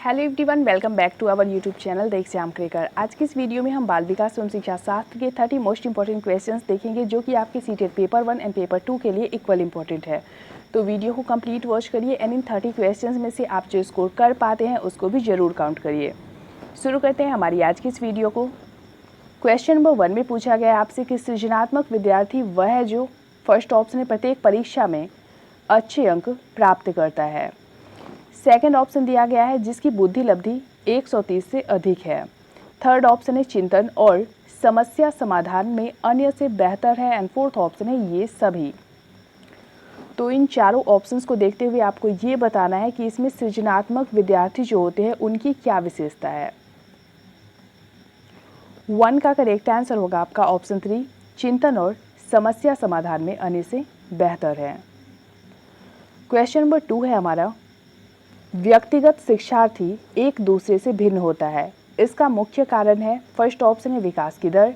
Hello everyone, welcome back to our YouTube channel the exam cracker. आज की इस video में हम बाल विकास एवं शिक्षा शास्त्र के 30 मोस्ट इंपॉर्टेंट क्वेश्चंस देखेंगे जो कि आपके सीटेट पेपर 1 एंड पेपर 2 के लिए इक्वल इंपॉर्टेंट है। तो वीडियो को कंप्लीट वॉच करिए एंड इन 30 क्वेश्चंस में से आप जो स्कोर कर पाते हैं उसको भी जरूर काउंट करिए। शुरू करते हैं हमारी आज की इस वीडियो को। क्वेश्चन नंबर 1 में पूछा गया आपसे कि सृजनात्मक विद्यार्थी वह है जो फर्स्ट ऑप्शन है प्रत्येक परीक्षा में अच्छे अंक प्राप्त करता है। सेकंड ऑप्शन दिया गया है जिसकी बुद्धि लब्धि 130 से अधिक है। थर्ड ऑप्शन है चिंतन और समस्या समाधान में अन्य से बेहतर है एंड फोर्थ ऑप्शन है ये सभी। तो इन चारों ऑप्शंस को देखते हुए आपको ये बताना है कि इसमें सृजनात्मक विद्यार्थी जो होते हैं उनकी क्या विशेषता है। 1 का करेक्ट आंसर होगा आपका ऑप्शन 3, चिंतन और समस्या समाधान में अन्य से बेहतर है। क्वेश्चन नंबर 2 है हमारा, व्यक्तिगत शिक्षार्थी एक दूसरे से भिन्न होता है। इसका मुख्य कारण है फर्स्ट ऑप्शन है विकास की दर,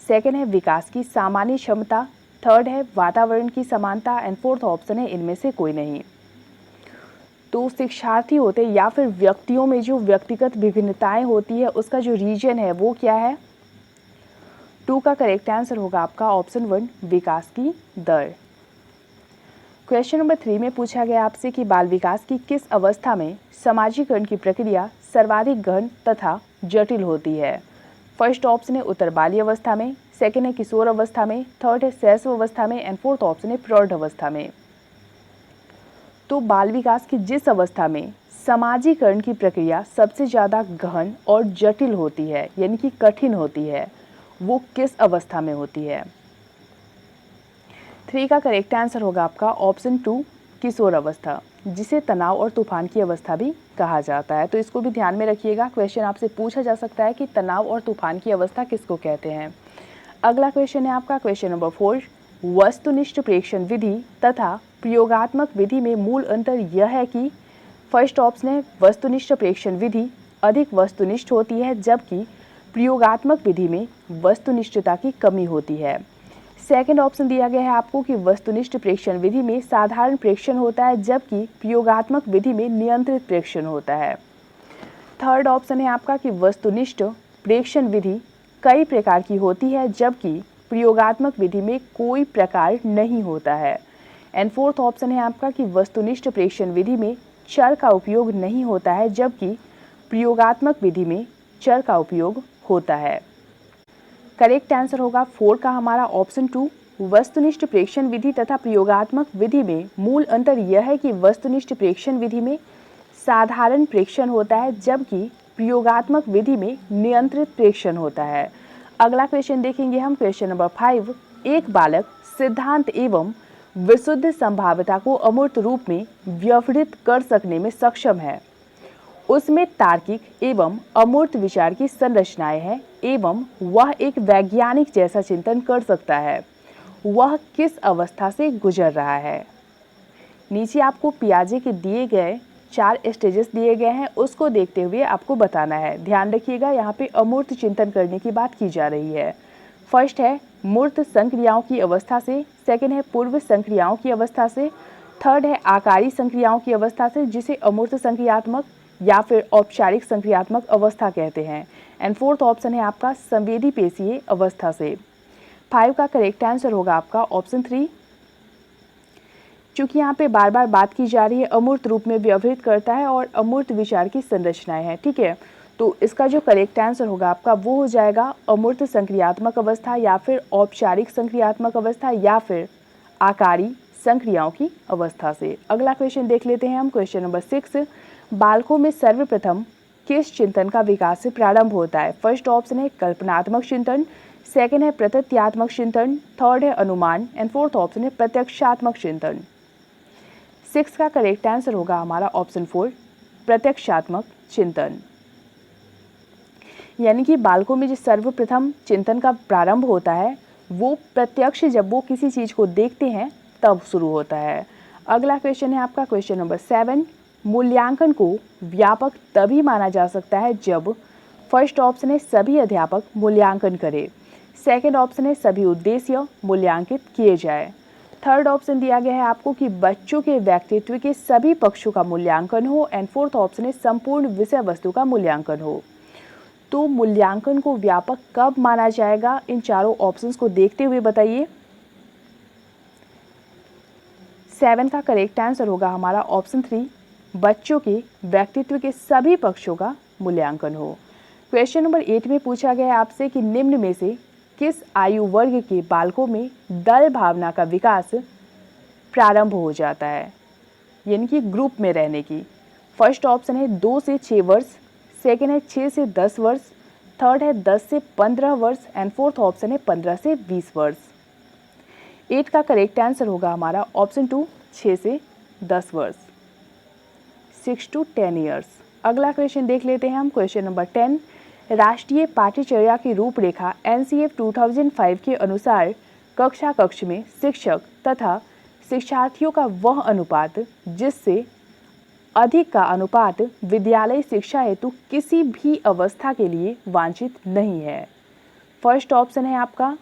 सेकंड है विकास की सामान्य क्षमता, थर्ड है वातावरण की समानता एंड फोर्थ ऑप्शन है इनमें से कोई नहीं। तो शिक्षार्थी होते या फिर व्यक्तियों में जो व्यक्तिगत विभिन्नताएं होती है उसका जो रीजन है वो क्या है। 2 का करेक्ट आंसर होगा आपका ऑप्शन 1, विकास की दर। क्वेश्चन नंबर 3 में पूछा गया आपसे कि बाल विकास की किस अवस्था में समाजीकरण की प्रक्रिया सर्वाधिक गहन तथा जटिल होती है। फर्स्ट ऑप्शन है उत्तर बाल्य अवस्था में, सेकेंड है किशोर अवस्था में, थर्ड है शैशव अवस्था में एंड फोर्थ ऑप्शन है प्रौढ़ अवस्था में। तो बाल विकास की जिस अवस्था में समाजीकरण की प्रक्रिया सबसे ज़्यादा गहन और जटिल होती है यानी कि कठिन होती है वो किस अवस्था में होती है। 3 का करेक्ट आंसर होगा आपका ऑप्शन 2, किशोर अवस्था, जिसे तनाव और तूफान की अवस्था भी कहा जाता है। तो इसको भी ध्यान में रखिएगा, क्वेश्चन आपसे पूछा जा सकता है कि तनाव और तूफान की अवस्था किसको कहते हैं। अगला क्वेश्चन है आपका क्वेश्चन नंबर 4, वस्तुनिष्ठ प्रेक्षण विधि तथा प्रयोगात्मक विधि में मूल अंतर यह है कि फर्स्ट ऑप्शन है वस्तुनिष्ठ प्रेक्षण विधि अधिक वस्तुनिष्ठ होती है जबकि प्रयोगात्मक विधि में वस्तुनिष्ठता की कमी होती है। सेकंड ऑप्शन दिया गया है आपको कि वस्तुनिष्ठ प्रेक्षण विधि में साधारण प्रेक्षण होता है जबकि प्रयोगात्मक विधि में नियंत्रित प्रेक्षण होता है। थर्ड ऑप्शन है आपका कि वस्तुनिष्ठ प्रेक्षण विधि कई प्रकार की होती है जबकि प्रयोगात्मक विधि में कोई प्रकार नहीं होता है। एंड फोर्थ ऑप्शन है आपका कि वस्तुनिष्ठ प्रेक्षण विधि में चर का उपयोग नहीं होता है जबकि प्रयोगात्मक विधि में चर का उपयोग होता है। करेक्ट आंसर होगा 4 का हमारा ऑप्शन 2, वस्तुनिष्ठ प्रेक्षण विधि तथा प्रयोगात्मक विधि में मूल अंतर यह है कि वस्तुनिष्ठ प्रेक्षण विधि में साधारण प्रेक्षण होता है जबकि प्रयोगात्मक विधि में नियंत्रित प्रेक्षण होता है। अगला क्वेश्चन देखेंगे हम क्वेश्चन नंबर 5, एक बालक सिद्धांत एवं विशुद्ध संभाव्यता को अमूर्त रूप में व्यवहृत कर सकने में सक्षम है। उसमें तार्किक एवं अमूर्त विचार की संरचनाएं हैं एवं वह एक वैज्ञानिक जैसा चिंतन कर सकता है। वह किस अवस्था से गुजर रहा है। नीचे आपको पियाजे के दिए गए 4 स्टेजेस दिए गए हैं, उसको देखते हुए आपको बताना है। ध्यान रखिएगा यहाँ पे अमूर्त चिंतन करने की बात की जा रही है। फर्स्ट है मूर्त संक्रियाओं की अवस्था से, सेकेंड है पूर्व संक्रियाओं की अवस्था से, थर्ड है आकारी संक्रियाओं की अवस्था से जिसे अमूर्त संक्रियात्मक या फिर औपचारिक संक्रियात्मक अवस्था कहते हैं एंड फोर्थ ऑप्शन है आपका संवेदी पेशीय अवस्था से। 5 का करेक्ट आंसर होगा आपका ऑप्शन 3। चूंकि यहाँ पे बार बार बात की जा रही है अमूर्त रूप में व्यवहृत करता है और अमूर्त विचार की संरचनाएं हैं, ठीक है, तो इसका जो करेक्ट आंसर होगा आपका वो हो जाएगा अमूर्त संक्रियात्मक अवस्था या फिर औपचारिक संक्रियात्मक अवस्था या फिर आकारी संक्रियाओं की अवस्था से। अगला क्वेश्चन देख लेते हैं हम क्वेश्चन नंबर 6, बालकों में सर्वप्रथम किस चिंतन का विकास से प्रारंभ होता है। फर्स्ट ऑप्शन है कल्पनात्मक चिंतन, सेकंड है प्रतीत्यात्मक चिंतन, थर्ड है अनुमान एंड फोर्थ ऑप्शन है प्रत्यक्षात्मक चिंतन। 6 का करेक्ट आंसर होगा हमारा ऑप्शन 4, प्रत्यक्षात्मक चिंतन। यानी कि बालकों में जो सर्वप्रथम चिंतन का प्रारंभ होता है वो प्रत्यक्ष जब वो किसी चीज को देखते हैं तब शुरू होता है। अगला क्वेश्चन है आपका क्वेश्चन नंबर 7, मूल्यांकन को व्यापक तभी माना जा सकता है जब फर्स्ट ऑप्शन है सभी अध्यापक मूल्यांकन करें, सेकंड ऑप्शन है सभी उद्देश्य मूल्यांकित किए जाए, थर्ड ऑप्शन दिया गया है आपको कि बच्चों के व्यक्तित्व के सभी पक्षों का मूल्यांकन हो, एंड फोर्थ ऑप्शन है संपूर्ण विषय वस्तु का मूल्यांकन हो। तो मूल्यांकन को व्यापक कब माना जाएगा, इन चारों ऑप्शंस को देखते हुए बताइए। 7 का करेक्ट आंसर होगा हमारा ऑप्शन 3, बच्चों के व्यक्तित्व के सभी पक्षों का मूल्यांकन हो। क्वेश्चन नंबर 8 में पूछा गया है आपसे कि निम्न में से किस आयु वर्ग के बालकों में दल भावना का विकास प्रारंभ हो जाता है, यानी कि ग्रुप में रहने की। फर्स्ट ऑप्शन है 2 से 6 वर्ष, सेकेंड है 6 से 10 वर्ष, थर्ड है 10 से 15 वर्ष, एंड फोर्थ ऑप्शन है 15 से 20 वर्ष। 8 का करेक्ट आंसर होगा हमारा ऑप्शन 2, 6 से 10 वर्ष, 6 to 10 ईयर्स। अगला क्वेश्चन देख लेते हैं हम। क्वेश्चन नंबर 10, राष्ट्रीय पाठ्यचर्या की रूपरेखा NCF 2005 के अनुसार कक्षा कक्ष में शिक्षक तथा शिक्षार्थियों का वह अनुपात जिससे अधिक का अनुपात विद्यालय शिक्षा हेतु किसी भी अवस्था के लिए वांछित नहीं है। फर्स्ट ऑप्शन है आपका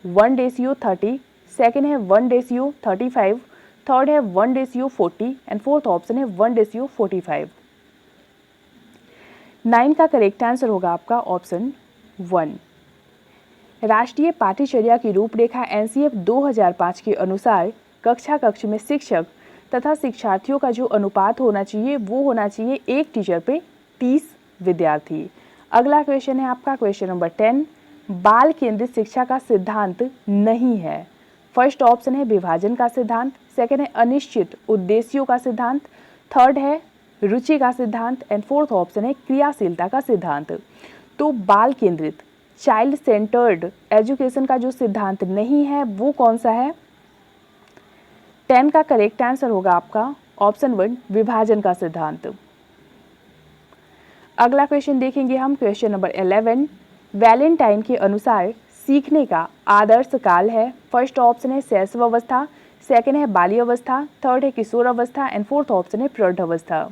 1:30, सेकेंड है 1:35, थर्ड है 1:40, एंड फोर्थ ऑप्शन है 1:45। 9 का करेक्ट आंसर होगा आपका ऑप्शन 1। राष्ट्रीय पाठ्यचर्या की रूपरेखा NCF 2005 के अनुसार कक्षा कक्ष में शिक्षक तथा शिक्षार्थियों का जो अनुपात होना चाहिए वो होना चाहिए एक टीचर पे 30 विद्यार्थी। अगला क्वेश्चन है आपका क्वेश्चन नंबर 10, बाल केंद्रित शिक्षा का सिद्धांत नहीं है। फर्स्ट ऑप्शन है विभाजन का सिद्धांत, सेकेंड है अनिश्चित उद्देश्यों का सिद्धांत, थर्ड है रुचि का सिद्धांत, एंड फोर्थ ऑप्शन है क्रियाशीलता का सिद्धांत। तो बाल केंद्रित चाइल्ड सेंटर्ड एजुकेशन का जो सिद्धांत नहीं है वो कौन सा है? 10 का करेक्ट आंसर होगा आपका ऑप्शन 1, विभाजन का सिद्धांत। अगला क्वेश्चन देखेंगे हम। क्वेश्चन नंबर 11, वैलेंटाइन के अनुसार सीखने का आदर्श काल है। फर्स्ट ऑप्शन है शैशव अवस्था, सेकेंड है बाल्य अवस्था, थर्ड है किशोर अवस्था, एंड फोर्थ ऑप्शन है प्रौढ़ अवस्था।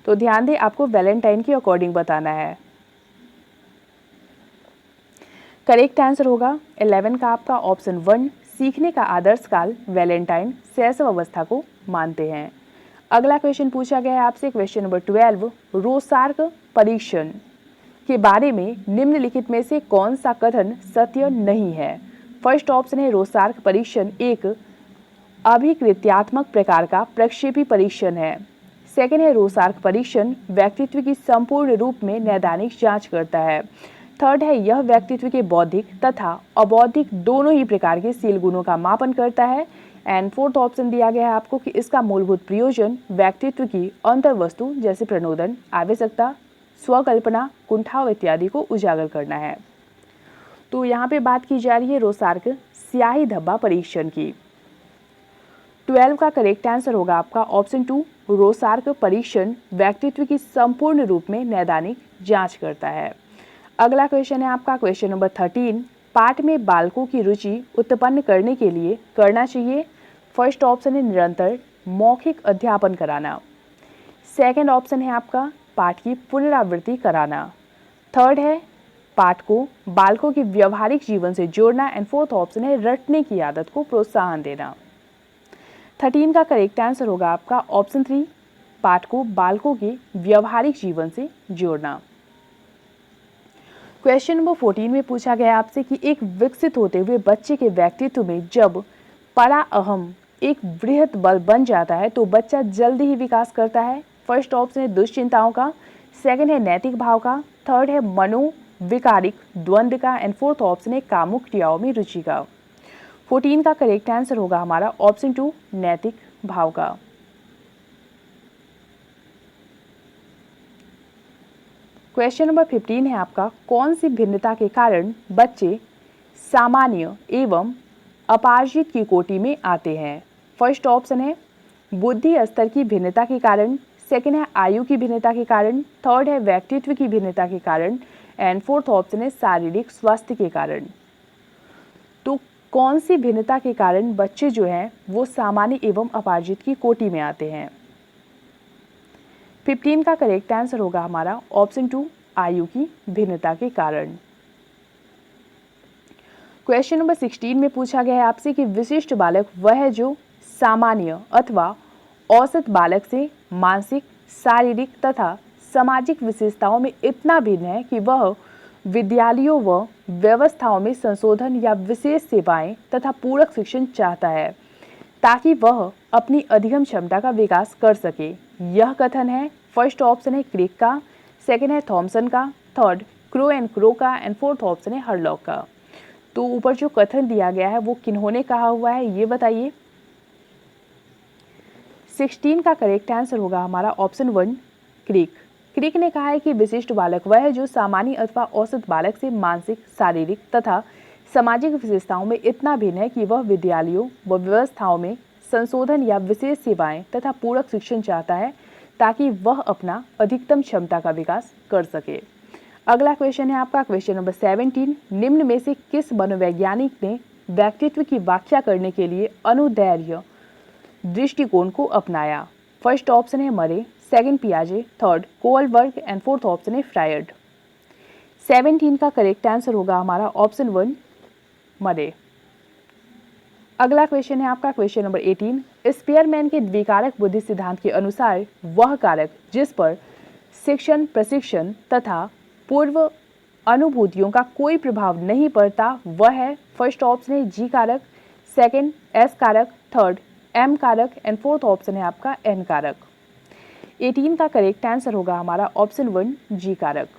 तो ध्यान दें, आपको वैलेंटाइन के अकॉर्डिंग बताना है। करेक्ट आंसर होगा 11 का आपका ऑप्शन 1, सीखने का आदर्श काल वैलेंटाइन शैशव अवस्था को मानते हैं। अगला क्वेश्चन पूछा गया है आपसे क्वेश्चन नंबर 12, रोसार्क परीक्षण के बारे में निम्नलिखित में से कौन सा कथन सत्य नहीं है? फर्स्ट ऑप्शन है रोसार्क परीक्षण एक अभिकृत्यात्मक प्रकार का प्रक्षेपी परीक्षण है। सेकेंड है रोसार्क परीक्षण व्यक्तित्व की संपूर्ण रूप में नैदानिक जांच करता है। थर्ड है यह व्यक्तित्व के बौद्धिक तथा अबौद्धिक दोनों ही प्रकार के शील गुणों का मापन करता है। एंड फोर्थ ऑप्शन दिया गया है आपको कि इसका मूलभूत प्रयोजन व्यक्तित्व की अंतर्वस्तु जैसे प्रणोदन, आवश्यकता, स्वकल्पना, कुंठाव इत्यादि को उजागर करना है। तो यहाँ पे बात की जा रही है रोसार्क स्याही धब्बा परीक्षण की। 12 का करेक्ट आंसर होगा आपका ऑप्शन 2, रोसार्क परीक्षण व्यक्तित्व की संपूर्ण रूप में नैदानिक जांच करता है। अगला क्वेश्चन है आपका क्वेश्चन नंबर 13, पाठ में बालकों की रुचि उत्पन्न करने के लिए करना चाहिए। फर्स्ट ऑप्शन है निरंतर मौखिक अध्यापन कराना, सेकंड ऑप्शन है आपका पाठ की पुनरावृत्ति कराना, थर्ड है पाठ को बालकों के व्यवहारिक जीवन से जोड़ना, एंड फोर्थ ऑप्शन है रटने की आदत को प्रोत्साहन देना। 13 का करेक्ट आंसर होगा आपका ऑप्शन 3, पाठ को बालकों के व्यवहारिक जीवन से जोड़ना। क्वेश्चन नंबर 14 में पूछा गया आपसे कि एक विकसित होते हुए बच्चे के व्यक्तित्व में जब परा अहम एक बृहत बल बन जाता है तो बच्चा जल्दी ही विकास करता है। फर्स्ट ऑप्शन है दुश्चिंताओं का, सेकंड है नैतिक भाव का, थर्ड है मनोविकारिक द्वंद्व का, एंड फोर्थ ऑप्शन है कामुक क्रियाओं में रुचि का। 14 का करेक्ट आंसर होगा हमारा ऑप्शन 2, नैतिक भाव का। क्वेश्चन नंबर 15 है आपका, कौन सी भिन्नता के कारण बच्चे सामान्य एवं अपार्जित की कोटि में आते हैं? फर्स्ट ऑप्शन है बुद्धि स्तर की भिन्नता के कारण, सेकेंड है आयु की भिन्नता के कारण, थर्ड है व्यक्तित्व की भिन्नता के कारण, एंड फोर्थ ऑप्शन है शारीरिक स्वास्थ्य के कारण। तो कौन सी भिन्नता के कारण बच्चे जो हैं वो सामान्य एवं अपार्जित की कोटि में आते हैं? 15 का करेक्ट आंसर होगा हमारा ऑप्शन 2, आयु की भिन्नता के कारण। क्वेश्चन नंबर 16 में पूछा गया है आपसे कि विशिष्ट बालक वह है जो सामान्य अथवा औसत बालक से मानसिक, शारीरिक तथा सामाजिक विशेषताओं में इतना भिन्न है कि वह विद्यालयों व व्यवस्थाओं में संशोधन या विशेष सेवाएं तथा पूरक शिक्षण चाहता है ताकि वह अपनी अधिगम क्षमता का विकास कर सके। यह कथन है, फर्स्ट ऑप्शन है क्रिक का, सेकंड है थॉमसन का, थर्ड क्रो एंड क्रो का एंड फोर्थ ऑप्शन है हरलॉक का। तो ऊपर जो कथन दिया गया है वो किन्होंने कहा हुआ है ये बताइए। 16 का करेक्ट आंसर होगा हमारा ऑप्शन 1 क्रिक। क्रिक ने कहा है कि विशिष्ट बालक वह है जो सामान्य अथवा औसत बालक से मानसिक, शारीरिक तथा सामाजिक विशेषताओं में इतना भिन्न है कि वह विद्यालयों व व्यवस्थाओं में संशोधन या विशेष सेवाएं तथा पूरक शिक्षण चाहता है ताकि वह अपना अधिकतम क्षमता का विकास कर सके। अगला क्वेश्चन है आपका क्वेश्चन नंबर 17। निम्न में से किस मनोवैज्ञानिक ने व्यक्तित्व की व्याख्या करने के लिए अनुदैर्ध्य दृष्टिकोण को अपनाया? फर्स्ट ऑप्शन है मरे, सेकंड पियाजे, third Kohlberg and fourth option है फ्रायड। 17 का करेक्ट आंसर होगा हमारा ऑप्शन 1 मरे। अगला क्वेश्चन है आपका क्वेश्चन नंबर 18। स्पीयरमैन के द्विकारक बुद्धि सिद्धांत के अनुसार वह कारक जिस पर शिक्षण, प्रशिक्षण तथा पूर्व अनुभूतियों का कोई प्रभाव नहीं पड़ता वह है, फर्स्ट ऑप्शन है जी कारक, सेकंड एस कारक, थर्ड एम कारक एंड फोर्थ ऑप्शन है आपका एन कारक। 18 का करेक्ट आंसर होगा हमारा ऑप्शन 1 जी कारक।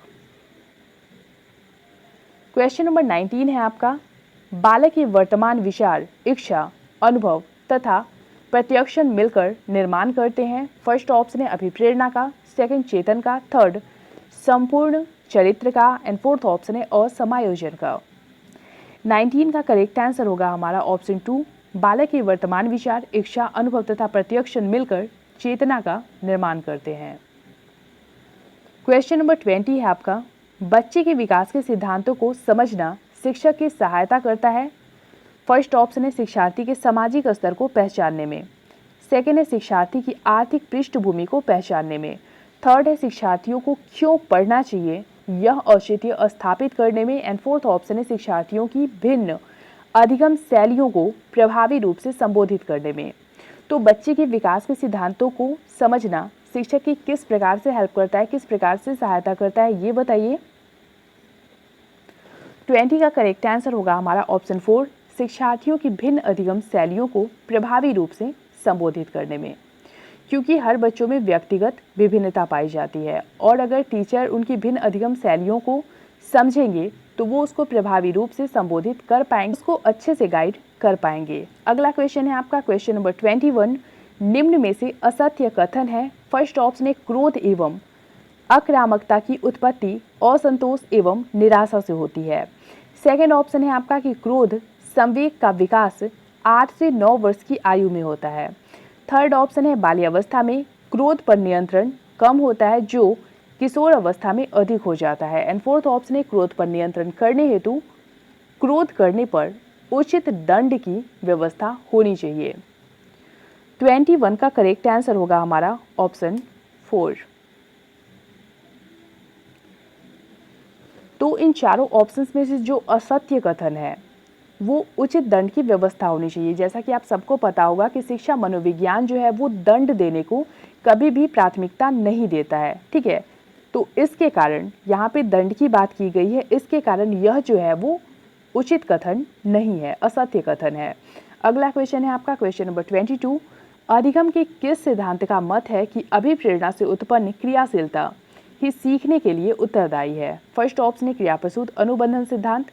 क्वेश्चन नंबर 19 है आपका, बालक के वर्तमान विचार, इच्छा, अनुभव तथा प्रत्याक्षण मिलकर निर्माण करते हैं। फर्स्ट ऑप्शन है अभिप्रेरणा का, सेकंड चेतन का, थर्ड संपूर्ण चरित्र का एंड फोर्थ ऑप्शन है असमायोजन का। 19 का करेक्ट आंसर होगा हमारा ऑप्शन 2 बालक के वर्तमान विचार, इच्छा, अनुभव तथा प्रत्याक्षण मिलकर चेतना का निर्माण करते हैं। क्वेश्चन नंबर 20 है आपका, बच्चे के विकास के सिद्धांतों को समझना शिक्षक की सहायता करता है। फर्स्ट ऑप्शन है शिक्षार्थी के सामाजिक स्तर को पहचानने में, सेकंड है शिक्षार्थी की आर्थिक पृष्ठभूमि को पहचानने में, थर्ड है शिक्षार्थियों को क्यों पढ़ना चाहिए यह औचित्य स्थापित करने में एंड फोर्थ ऑप्शन है शिक्षार्थियों की भिन्न अधिगम शैलियों को प्रभावी रूप से संबोधित करने में। तो बच्चे के विकास के सिद्धांतों को समझना शिक्षक की किस प्रकार से हेल्प करता है, किस प्रकार से सहायता करता है ये बताइए। 20 का करेक्ट आंसर होगा हमारा ऑप्शन 4 शिक्षार्थियों की भिन्न अधिगम शैलियों को प्रभावी रूप से संबोधित करने में, क्योंकि हर बच्चों में व्यक्तिगत विभिन्नता पाई जाती है और अगर टीचर उनकी भिन्न अधिगम शैलियों को समझेंगे तो वो उसको प्रभावी रूप से संबोधित कर पाएंगे, उसको अच्छे से गाइड कर पाएंगे। अगला क्वेश्चन है आपका क्वेश्चन नंबर 21। निम्न में से असत्य कथन है। फर्स्ट ऑप्शन है क्रोध एवं आक्रामकता की उत्पत्ति असंतोष एवं निराशा से होती है। सेकेंड ऑप्शन है आपका कि क्रोध संवेग का विकास 8 से 9 वर्ष की आयु में होता है। थर्ड ऑप्शन है बाल्यावस्था में क्रोध पर नियंत्रण कम होता है जो किशोर अवस्था में अधिक हो जाता है एंड फोर्थ ऑप्शन है क्रोध पर नियंत्रण करने हेतु क्रोध करने पर उचित दंड की व्यवस्था होनी चाहिए। 21 का करेक्ट आंसर होगा हमारा ऑप्शन 4। तो इन चारों ऑप्शंस में से जो असत्य कथन है वो उचित दंड की व्यवस्था होनी चाहिए। जैसा कि आप सबको पता होगा कि शिक्षा मनोविज्ञान जो है वो दंड देने को कभी भी प्राथमिकता नहीं देता है, ठीक है। तो इसके कारण यहाँ पे दंड की बात की गई है, इसके कारण यह जो है वो उचित कथन नहीं है, असत्य कथन है। अगला क्वेश्चन है आपका क्वेश्चन नंबर 22। अधिगम के किस सिद्धांत का मत है कि अभिप्रेरणा से उत्पन्न क्रियाशीलता ही सीखने के लिए उत्तरदायी है? फर्स्ट ऑप्शन है क्रियाप्रसूत अनुबंधन सिद्धांत,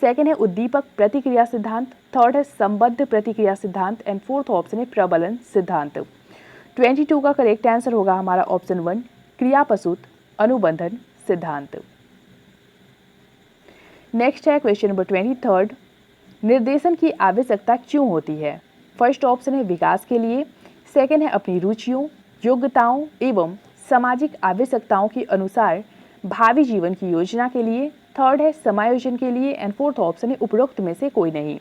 सेकंड है उद्दीपक प्रतिक्रिया सिद्धांत, थर्ड है संबद्ध प्रतिक्रिया सिद्धांत एंड फोर्थ ऑप्शन है प्रबलन सिद्धांत। 22 का करेक्ट आंसर होगा हमारा ऑप्शन 1 क्रियाप्रसूत अनुबंधन सिद्धांत। नेक्स्ट है क्वेश्चन नंबर 23। निर्देशन की आवश्यकता क्यों होती है? फर्स्ट ऑप्शन है विकास के लिए, सेकंड है अपनी रुचियों, योग्यताओं एवं सामाजिक आवश्यकताओं के अनुसार भावी जीवन की योजना के लिए, थर्ड है समायोजन के लिए एंड फोर्थ ऑप्शन है उपरोक्त में से कोई नहीं।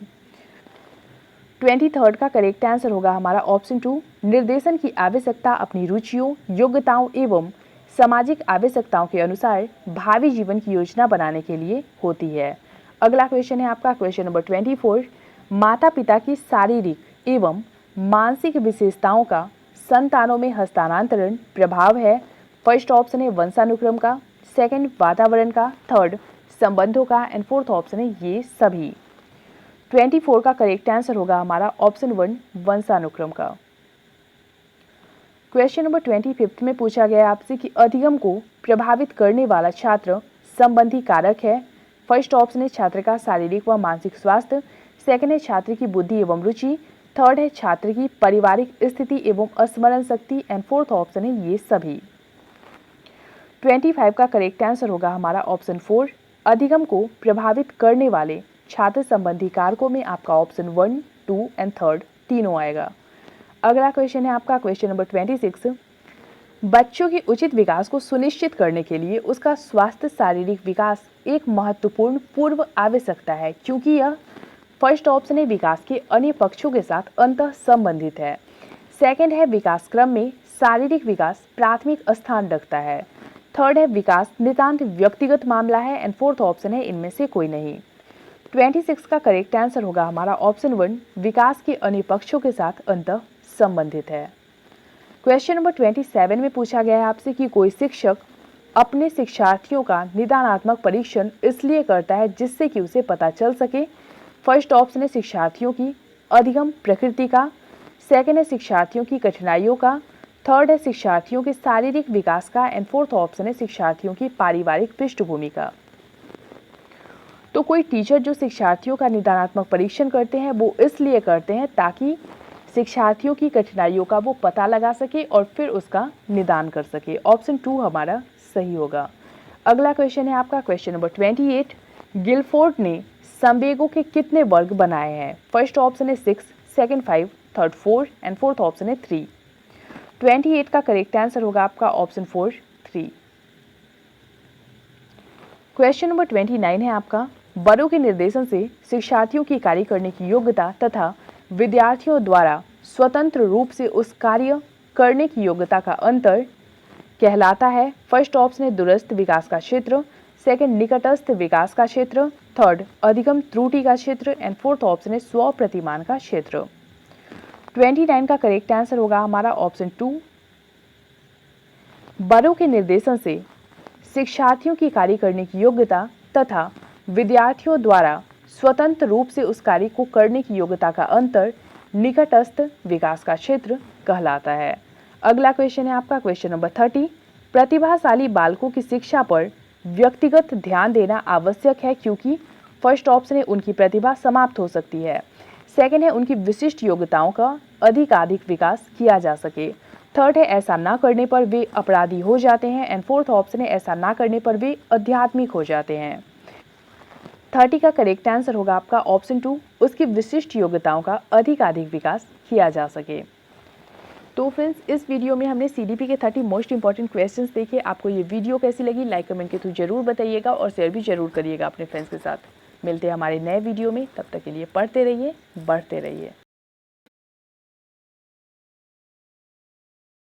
23 का करेक्ट आंसर होगा हमारा ऑप्शन 2 निर्देशन की आवश्यकता अपनी रुचियों, योग्यताओं एवं सामाजिक आवश्यकताओं के अनुसार भावी जीवन की योजना बनाने के लिए होती है। अगला क्वेश्चन है आपका क्वेश्चन नंबर 24, माता पिता की शारीरिक एवं मानसिक विशेषताओं का संतानों में हस्तांतरण प्रभाव है। फर्स्ट ऑप्शन है वंशानुक्रम का, सेकंड वातावरण का, थर्ड संबंधों का एंड फोर्थ ऑप्शन है ये सभी। 24 का करेक्ट आंसर होगा हमारा ऑप्शन 1 वंशानुक्रम का। क्वेश्चन नंबर 25 में पूछा गया आपसे कि अधिगम को प्रभावित करने वाला छात्र संबंधी कारक है। फर्स्ट ऑप्शन है छात्र का शारीरिक व मानसिक स्वास्थ्य, सेकंड है छात्र की बुद्धि एवं रुचि, थर्ड है छात्र की पारिवारिक स्थिति एवं स्मरण शक्ति एंड फोर्थ ऑप्शन है ये सभी। 25 का करेक्ट आंसर होगा हमारा ऑप्शन 4 अधिगम को प्रभावित करने वाले छात्र संबंधी कारकों में आपका ऑप्शन 1, 2 एंड थर्ड तीनों आएगा। अगला क्वेश्चन है आपका क्वेश्चन नंबर 26, बच्चों के उचित विकास को सुनिश्चित करने के लिए उसका स्वास्थ्य शारीरिक विकास एक महत्वपूर्ण पूर्व आवश्यकता है क्योंकि यह फर्स्ट ऑप्शन है विकास के अन्य पक्षों के साथ अंतः संबंधित है, सेकंड है विकास क्रम में शारीरिक विकास प्राथमिक स्थान रखता है, थर्ड है विकास नितांत व्यक्तिगत मामला है एंड फोर्थ ऑप्शन है इनमें से कोई नहीं। 26 का करेक्ट आंसर होगा हमारा ऑप्शन 1 विकास के अन्य पक्षों के साथ अंतः संबंधित है। क्वेश्चन नंबर 27 में पूछा गया है आपसे कि कोई शिक्षक अपने शिक्षार्थियों का निदानात्मक परीक्षण इसलिए करता है जिससे कि उसे पता चल सके। फर्स्ट ऑप्शन है शिक्षार्थियों की अधिगम प्रकृति का, सेकंड है शिक्षार्थियों की कठिनाइयों का, थर्ड है शिक्षार्थियों के शारीरिक विकास का एंड फोर्थ ऑप्शन है शिक्षार्थियों की पारिवारिक पृष्ठभूमि का। तो कोई टीचर जो शिक्षार्थियों का निदानात्मक परीक्षण करते हैं वो इसलिए करते हैं ताकि शिक्षार्थियों की कठिनाइयों का वो पता लगा सके और फिर उसका निदान कर सके। ऑप्शन 2 हमारा सही होगा। अगला क्वेश्चन है आपका क्वेश्चन नंबर 28, गिलफोर्ड ने संवेगों के कितने वर्ग बनाए हैं। फर्स्ट ऑप्शन है 6, second 5, third 4 and fourth option है 3। 28 का करेक्ट आंसर होगा आपका ऑप्शन 4, 3। क्वेश्चन नंबर 29 है आपका, बड़ों के निर्देशन से शिक्षार्थियों की कार्य करने की योग्यता तथा विद्यार्थियों द्वारा स्वतंत्र रूप से उस कार्य करने की योग्यता का अंतर कहलाता है। फर्स्ट ऑप्शन है दूरस्थ विकास का क्षेत्र, सेकंड निकटस्थ विकास का क्षेत्र, थर्ड अधिगम त्रुटि का क्षेत्र एंड फोर्थ ऑप्शन है स्व प्रतिमान का क्षेत्र। 29 का करेक्ट आंसर होगा हमारा ऑप्शन 2, बड़ों के निर्देशन से शिक्षार्थियों की कार्य करने की योग्यता तथा विद्यार्थियों द्वारा स्वतंत्र रूप से उस कार्य को करने की योग्यता का अंतर निकटस्थ विकास का क्षेत्र कहलाता है। अगला क्वेश्चन है आपका क्वेश्चन नंबर 30, प्रतिभाशाली बालकों की शिक्षा पर व्यक्तिगत ध्यान देना आवश्यक है क्योंकि फर्स्ट ऑप्शन है उनकी प्रतिभा समाप्त हो सकती है, सेकंड है उनकी विशिष्ट योग्यताओं का अधिकाधिक विकास किया जा सके, थर्ड है ऐसा ना करने पर वे अपराधी हो जाते हैं एंड फोर्थ ऑप्शन है ऐसा ना करने पर वे आध्यात्मिक हो जाते हैं। 30 का करेक्ट आंसर होगा आपका ऑप्शन 2, उसकी विशिष्ट योग्यताओं का अधिकाधिक विकास किया जा सके। तो फ्रेंड्स, इस वीडियो में हमने सीडीपी के 30 मोस्ट इंपॉर्टेंट क्वेश्चंस देखे। आपको ये वीडियो कैसी लगी लाइक कमेंट के थ्रू जरूर बताइएगा और शेयर भी जरूर करिएगा अपने फ्रेंड्स के साथ। मिलते हैं हमारे नए वीडियो में, तब तक के लिए पढ़ते रहिए, बढ़ते रहिए।